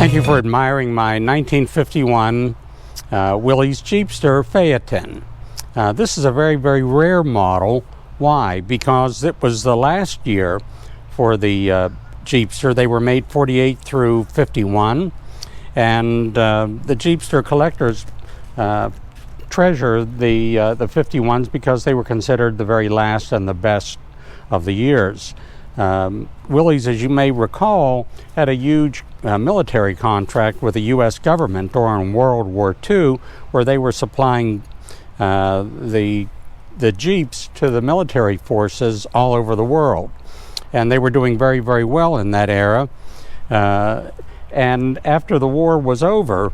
Thank you for admiring my 1951 Willys Jeepster Phaeton. This is a very, very rare model. Why? Because it was the last year for the Jeepster. They were made 48 through 51, and the Jeepster collectors treasure the 51s because they were considered the very last and the best of the years. Willys, as you may recall, had a huge military contract with the U.S. government during World War II, where they were supplying the Jeeps to the military forces all over the world. And they were doing very, very well in that era. And after the war was over,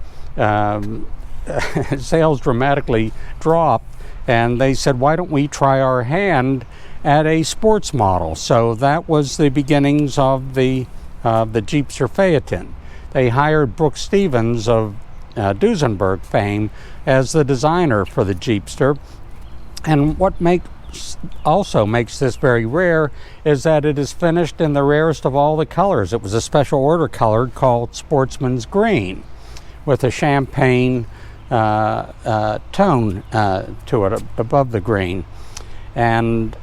sales dramatically dropped, and they said, why don't we try our hand at a sports model? So that was the beginnings of the Jeepster Phaeton. They hired Brooks Stevens of Duesenberg fame as the designer for the Jeepster. And what also makes this very rare is that it is finished in the rarest of all the colors. It was a special order color called Sportsman's Green, with a champagne tone to it above the green. And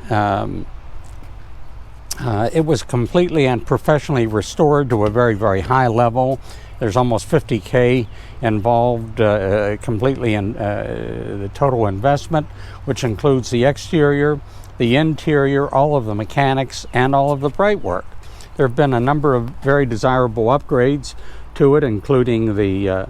it was completely and professionally restored to a very, very high level. There's almost $50K involved completely in the total investment, which includes the exterior, the interior, all of the mechanics, and all of the bright work. There have been a number of very desirable upgrades to it, including the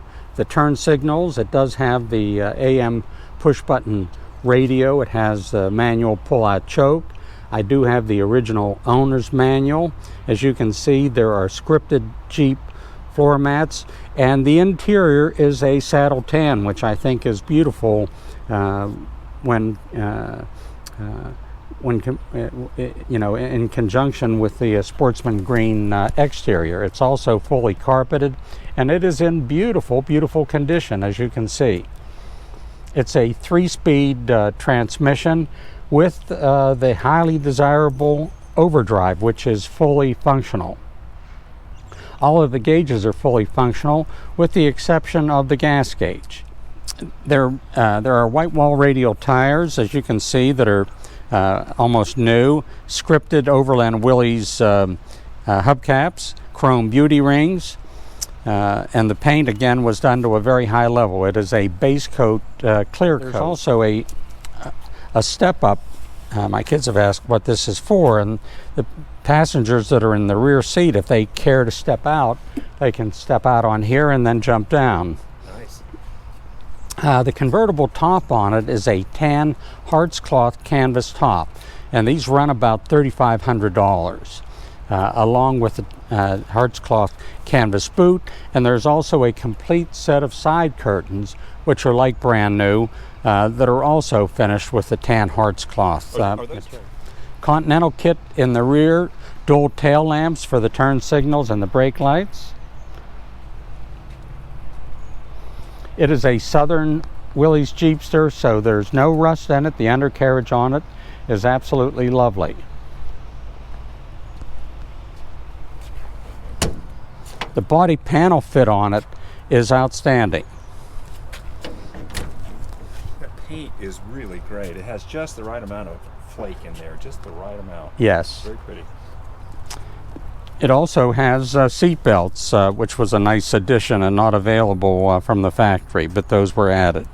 turn signals. It does have the AM push-button radio. It has the manual pull-out choke. I do have the original owner's manual. As you can see, there are scripted Jeep floor mats, and the interior is a saddle tan, which I think is beautiful when in conjunction with the Sportsman Green exterior. It's also fully carpeted, and it is in beautiful, beautiful condition, as you can see. It's a 3-speed transmission with the highly desirable overdrive, which is fully functional. All of the gauges are fully functional, with the exception of the gas gauge. There are white wall radial tires, as you can see, that are almost new. Scripted Overland Willys hubcaps, chrome beauty rings, and the paint again was done to a very high level. It is a base coat clear coat. There's also a step up. My kids have asked what this is for, and the passengers that are in the rear seat, if they care to step out, they can step out on here and then jump down. Nice. The convertible top on it is a tan harts cloth canvas top, and these run about $3,500, along with the harts cloth canvas boot. And there's also a complete set of side curtains, which are like brand new, that are also finished with the tan harts cloth. Continental kit in the rear, dual tail lamps for the turn signals and the brake lights. It is a Southern Willys Jeepster, so there's no rust in it. The undercarriage on it is absolutely lovely. The body panel fit on it is outstanding. The paint is really great. It has just the right amount of flake in there, just the right amount. Yes. Very pretty. It also has seat belts, which was a nice addition and not available from the factory, but those were added.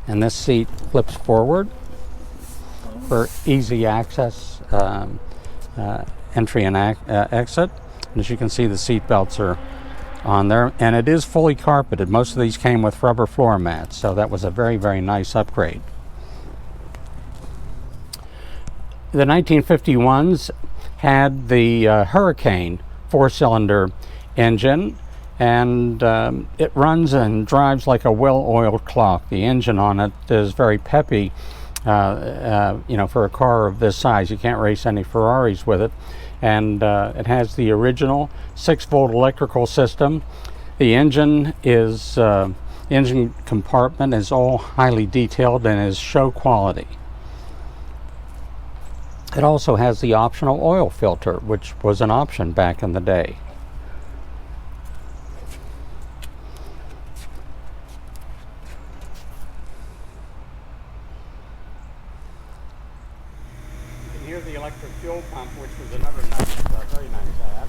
And this seat flips forward for easy access, entry and exit. And as you can see, the seat belts are on there, and it is fully carpeted. Most of these came with rubber floor mats, so that was a very, very nice upgrade. The 1951s had the Hurricane 4-cylinder engine, and it runs and drives like a well-oiled clock. The engine on it is very peppy, for a car of this size. You can't race any Ferraris with it. And it has the original 6-volt electrical system. The engine compartment is all highly detailed and is show quality. It also has the optional oil filter, which was an option back in the day. You can hear the electric fuel pump, which was another nice, very nice add.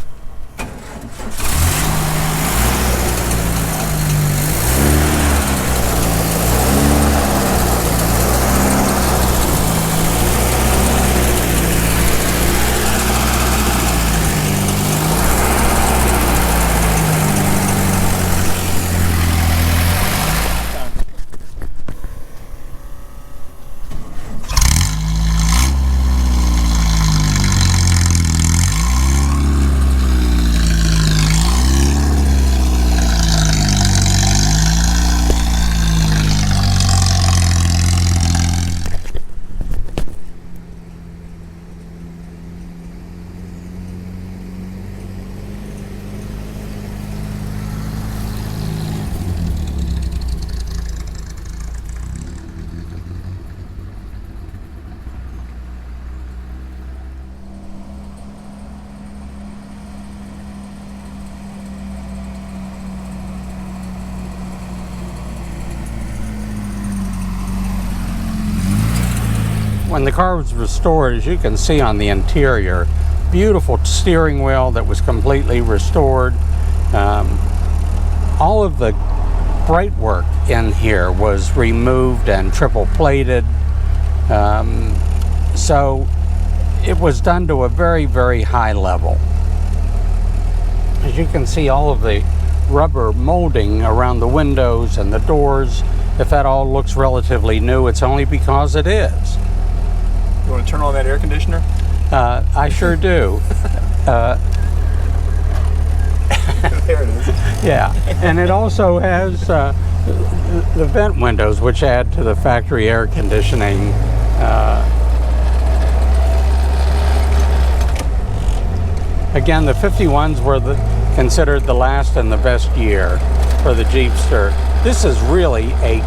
When the car was restored, as you can see on the interior, beautiful steering wheel that was completely restored. All of the bright work in here was removed and triple plated. So it was done to a very, very high level. As you can see, all of the rubber molding around the windows and the doors, if that all looks relatively new, it's only because it is. You want to turn on that air conditioner? I sure do. There it is. Yeah, and it also has the vent windows, which add to the factory air conditioning. Again, the 51s were considered the last and the best year for the Jeepster. This is really a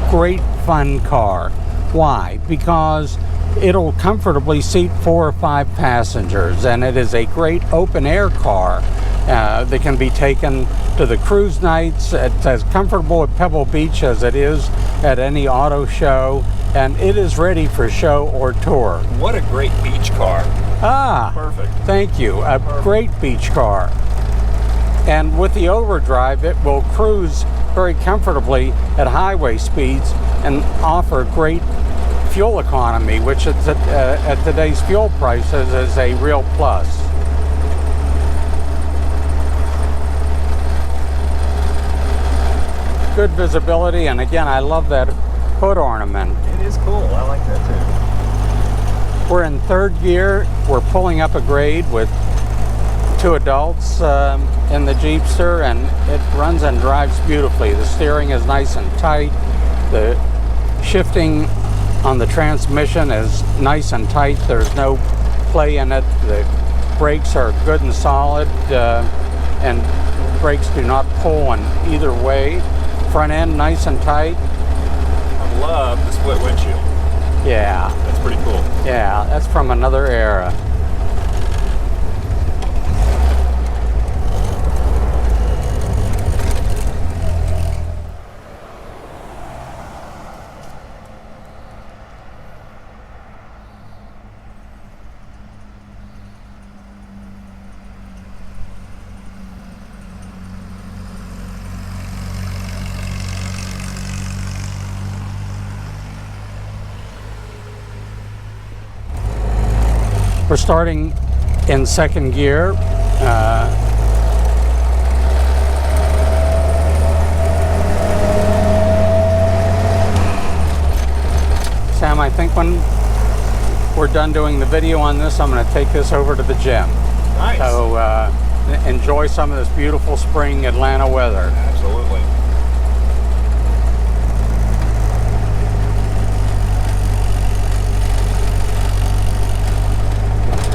great fun car. Why? Because it'll comfortably seat 4 or 5 passengers, and it is a great open air car that can be taken to the cruise nights. It's as comfortable at Pebble Beach as it is at any auto show, and it is ready for show or tour. What a great beach car. Ah, Perfect. thank you. A great beach car. And with the overdrive, it will cruise very comfortably at highway speeds and offer great fuel economy, which at today's fuel prices is a real plus. Good visibility, and again, I love that hood ornament. It is cool. I like that too. We're in 3rd gear. We're pulling up a grade with 2 adults in the Jeepster, and it runs and drives beautifully. The steering is nice and tight. The shifting on the transmission is nice and tight. There's no play in it. The brakes are good and solid, and brakes do not pull in either way. Front end nice and tight. I love the split windshield. Yeah. That's pretty cool. Yeah, that's from another era. We're starting in 2nd gear. Sam, I think when we're done doing the video on this, I'm going to take this over to the gym. Nice. So enjoy some of this beautiful spring Atlanta weather. Absolutely.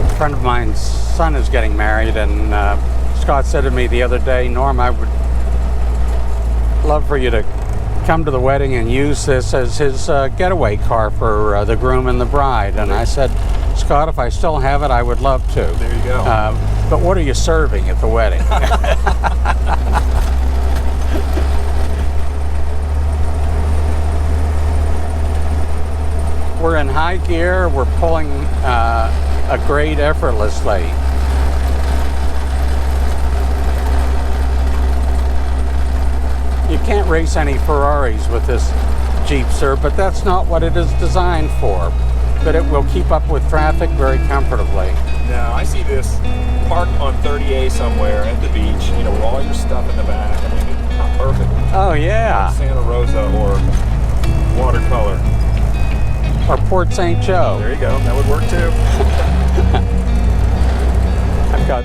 A friend of mine's son is getting married, and Scott said to me the other day, Norm, I would love for you to come to the wedding and use this as his getaway car for the groom and the bride. And I said, Scott, if I still have it, I would love to. There you go. But what are you serving at the wedding? We're in high gear. We're pulling a grade effortlessly. You can't race any Ferraris with this Jeepster, but that's not what it is designed for. But it will keep up with traffic very comfortably. Now, I see this parked on 30A somewhere at the beach, you know, with all your stuff in the back. I mean, it's not perfect. Oh, yeah. Santa Rosa or watercolor. Or Port St. Joe. There you go. That would work too. I've got